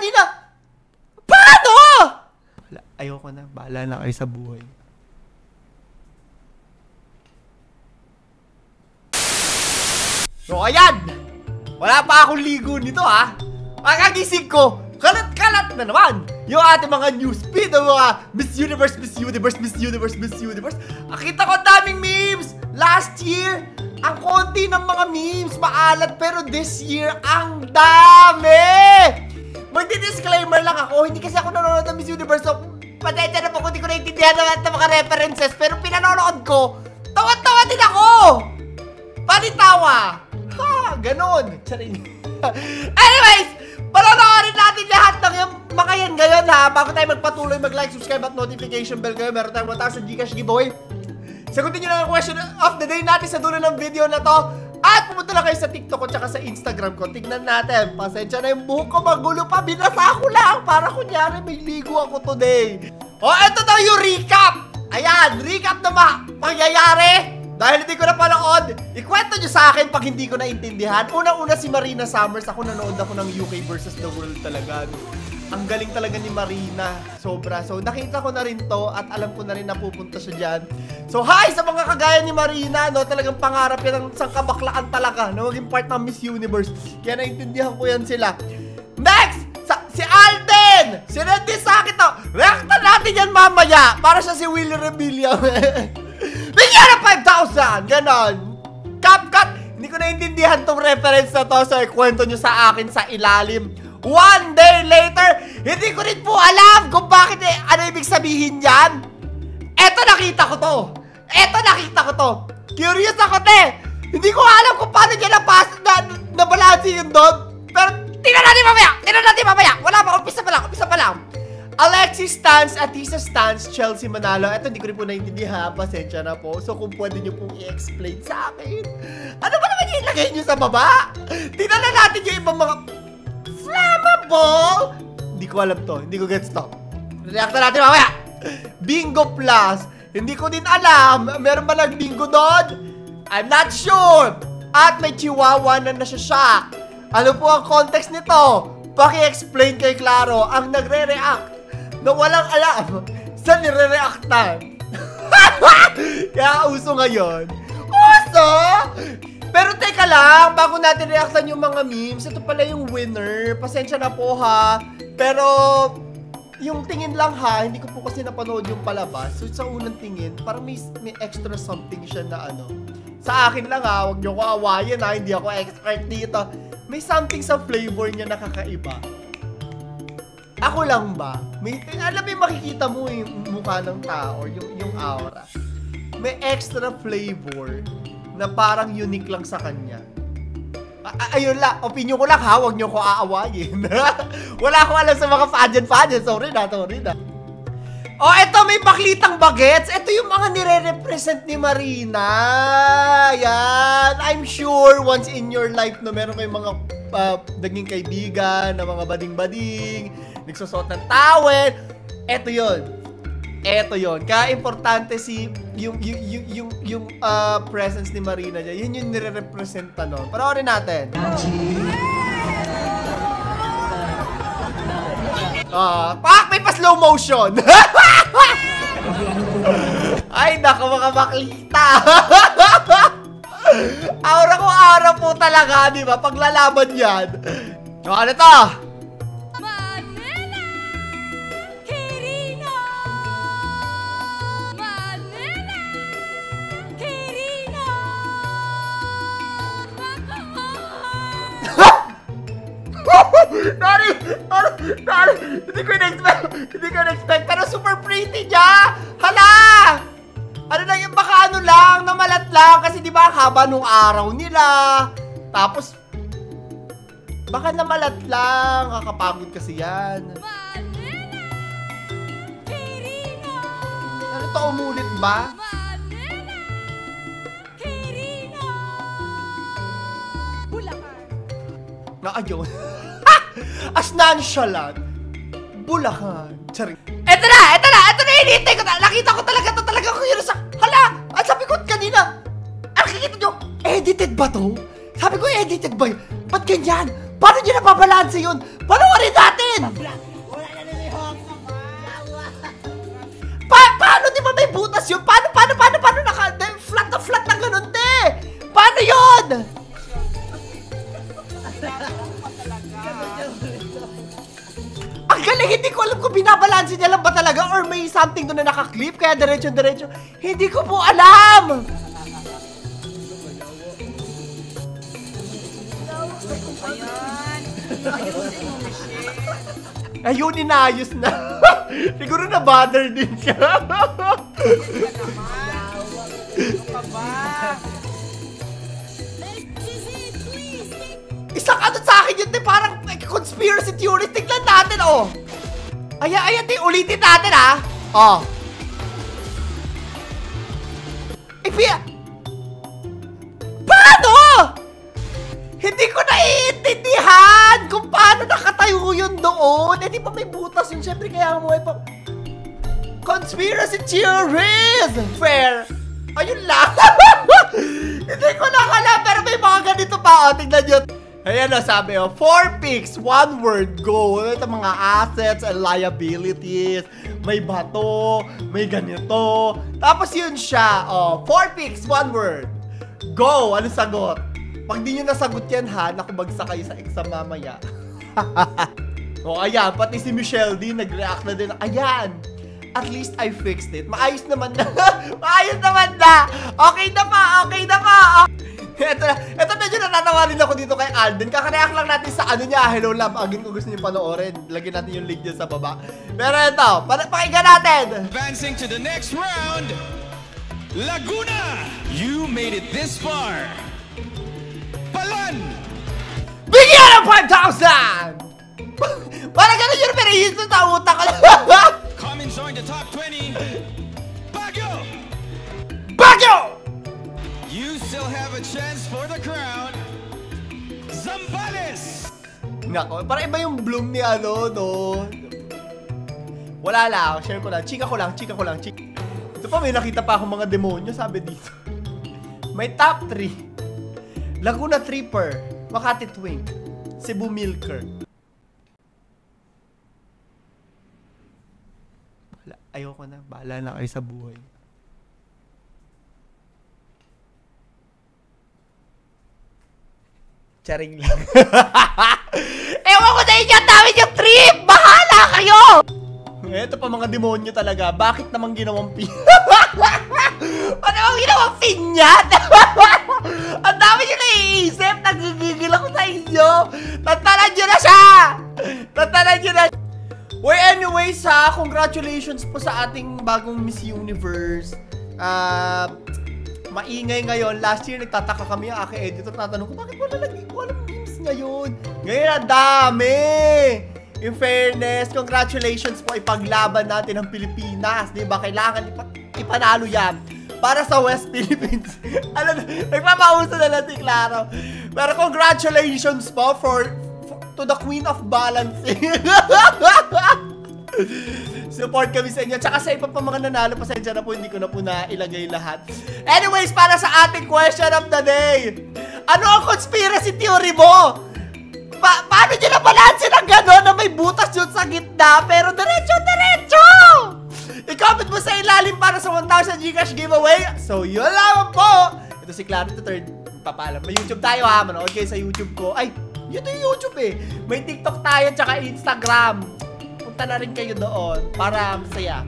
kanina! Paano? Wala, ayoko na. Bahala na kayo sa buhay. So, ayan! Wala pa akong ligo nito, ha? Pagkagising ko, kalat-kalat na naman yung ating mga newsfeed ng mga Miss Universe, Miss Universe, Miss Universe, Miss Universe. Nakita ko daming memes! Last year, ang konti ng mga memes, maalat, pero this year, ang dami! Magdi-disclaimer lang ako, hindi kasi ako nanonood ng Miss Universe, so patensya na po kung hindi ko naintindihan ng mga references, pero pinanonood ko, tawa-tawa din ako! Panitawa! Ha, ganun. Anyways, panonoorin natin lahat ng yung mga yan ngayon, ha, bago tayo magpatuloy, mag-like, subscribe at notification bell kayo. Meron tayong 1,000 Gcash giveaway. Sagutin nyo na ang question of the day natin sa dulo ng video na to. At pumunta lang kayo sa TikTok ko tsaka sa Instagram ko. Tignan natin. Pasensya na yung buhok ko, magulo pa. Binasa ko lang para kunyari may ligo ako today. O, eto daw yung recap. Ayan, recap na mangyayari. Dahil hindi ko na panood, ikwento nyo sa akin pag hindi ko naintindihan. Unang-una si Marina Summers. Ako nanood ako ng UK versus the world talaga. Ang galing talaga ni Marina. Sobra. So, nakita ko na rin to at alam ko na rin na pupunta siya dyan. So, hi sa mga kagaya ni Marina. No? Talagang pangarap yan ng isang kabaklaan talaga na maging part ng Miss Universe. Kaya naintindihan ko yan sila. Next! Si Alden! Sinindi sa akin to. Reactan natin yan mamaya. Para siya si Willie Rebilla. Bigyan na 5,000! Ganon. Cut! Hindi ko naintindihan tong reference na to. So, ikwento nyo sa akin sa ilalim. One day later, hindi ko rin po alam kung bakit ano ibig sabihin yan. Eto nakita ko to. Curious ako, te. Hindi ko alam kung paano niya nabalansi yung dog. Pero tingnan natin mamaya. Wala pa, umpisa pa lang. Alexis stance, Atisa stance, Chelsea Manalo. Eto hindi ko rin po naintindihan. Pasensya na po. So kung pwede nyo pong i-explain sa akin. Ano ba naman yung ilagay nyo sa baba? Tingnan na natin yung ibang mga flammable! Hindi ko alam to. Hindi ko gets to. React na natin mamaya. Bingo Plus. Hindi ko din alam. Meron ba nag-bingo doon? I'm not sure. At may chihuahua na siya. Ano po ang context nito? Paki-explain kay Claro ang nagre-react na walang alam sa nire-reactan. Kaya uso ngayon. Uso! Pero teka lang, bago natin reactan yung mga memes, ito pala yung winner. Pasensya na po ha. Pero, yung tingin lang ha, hindi ko po kasi napanood yung palabas. So, sa unang tingin, parang may extra something siya na ano. Sa akin lang ha, huwag nyo ko awayan ha, hindi ako expert dito. May something sa flavor niya na kakaiba. Ako lang ba? Alam mo makikita mo yung mukha ng tao, yung aura. May extra flavor na parang unique lang sa kanya. Ayun lang, opinion ko lang ha, huwag nyo ko aawayin. Wala akong alam sa mga pageant. Sorry na. Oh, eto may baklitang bagets. Ito yung mga nire-represent ni Marina. Yan. I'm sure once in your life na meron kayong mga naging kaibigan, na mga bading-bading, nagsusot ng towel. Eto yun. Kaya importante yung presence ni Marina dyan. Yun yung nire-representa nun. Panoorin natin. May pa-slow motion. Ay, naku mga baklita. Aura po talaga, di ba? Paglalaban yan. Ano to? Sorry, hindi ko na-expect, pero super pretty niya. Hala! Ano lang yung baka ano lang, namalat lang, kasi di ba haba nung araw nila. Tapos, baka namalat lang, kakapagod kasi yan. Ano to, umulit ba? Ayun. As nonchalant. Bulacan. Charing. Eto na hinihintay ko na. Nakita ko talaga ko yun sa... Hala! At sabi ko kanina, nakikita nyo, edited ba to? Sabi ko, edited ba yun? Ba't ganyan? Paano nyo nababalanse yun? Panoorin natin! Paano di ba may butas yun? Paano flat na ganun, te? Paano yun? Ang galing, hindi ko alam kung binabalanse niya lang ba talaga or may something doon na nakaklip kaya diretso. Hindi ko po alam! Ayun, inayos na. Siguro na-bother din siya. Isang ano sa akin yun, parang conspiracy theory. Tignan natin, oh. Ayan, ulitin natin, ah. Oh. Paano? Hindi ko naiintindihan kung paano nakatayo yun doon. Eh, di ba may butas yun? Siyempre, kaya mo ay conspiracy theories! Fair. Ayun lang. Hindi ko nakala, pero may mga ganito pa. O, tignan nyo. Ayan na, sabi, 4 picks, 1 word, go. Ito mga assets and liabilities. May bato, may ganito. Tapos yun siya. 4 picks, 1 word. Go! Ano sagot? Pag di nyo nasagot yan, ha, nakubagsak kayo sa exam mamaya. Ayan, pati si Michelle D, nag-react na din. Ayan, at least I fixed it. Maayos naman na. Maayos naman na. Okay na pa. Ito medyo natatawa rin ako dito kay Alden. Kakareact lang natin sa ano niya. Hello Love, agin kung gusto niyo panoorin. Lagyan natin yung link dyan sa baba. Pero ito, pakinggan natin. Advancing to the next round, Laguna, you made it this far. Balan! Bigyan ng 5,000! Parang gano'n yun, pero yun sa utak ko. Coming join the top 20, Baguio! You still have a chance for the crown, Zambales! Nako, parang iba yung bloom ni ano, no? Wala lang, share ko lang. Chika ko lang. Ito pa, may nakita pa akong mga demonyo, sabi dito. May top 3. Laguna Tripper, Makati Twink, Cebu Milker. Ayoko na, bahala na kayo sa buhay. Charing lang. Ewan ko sa inyo, dami yung trip! Bahala kayo! Ito pa mga demonyo talaga. Bakit naman ginawang pin? Ano naman ginawang pin yan? Ang dami nyo naiisip. Nagigigil ako sa inyo. Tantanan nyo na siya! Well, anyways ha, congratulations po sa ating bagong Miss Universe. Maingay ngayon. Last year, nagtataka kami ang aking editor. Tatanong ko, bakit walang memes ngayon? Ngayon, ang dami! In fairness, congratulations po. Ipaglaban natin ang Pilipinas. Diba? Kailangan ipanalo yan. Para sa West Philippines. Alam, nagpapauso na lang si Claro. Pero congratulations po to the Queen of Balancing. Support kami sa inyo. Tsaka sa iba pa mga nanalo, pasensya na po, hindi ko na po nailagay lahat. Anyways, para sa ating question of the day, ano ang conspiracy theory mo? Paano nyo nabalansin ang gano'n na may butas yun sa gitna, pero diretso! I-comment mo sa ilalim para sa 1,000 Gcash giveaway. So, yun lang po. Ito si Claro the Third. Papalam. May YouTube tayo ha. Manood kayo sa YouTube ko. Ay, yun yung YouTube eh. May TikTok tayo tsaka Instagram. Punta na rin kayo doon para masaya.